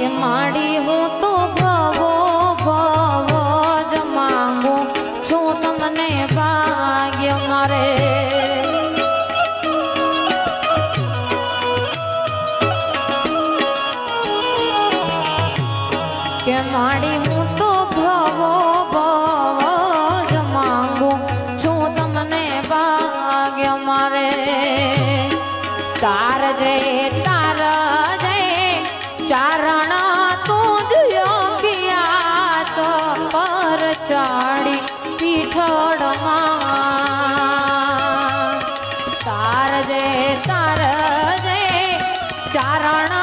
કે માડી હું તો ભવો ભવ જ માંગુ છું તમને ભાગ્ય મારે કે માડી હું તો ભવો ભવ જ માંગુ છું તમને ભાગ્ય મારે તાર જય ચારણ તું યોગ્યા તો પર ચાડી પીઠળમાં તાર જય ચારણ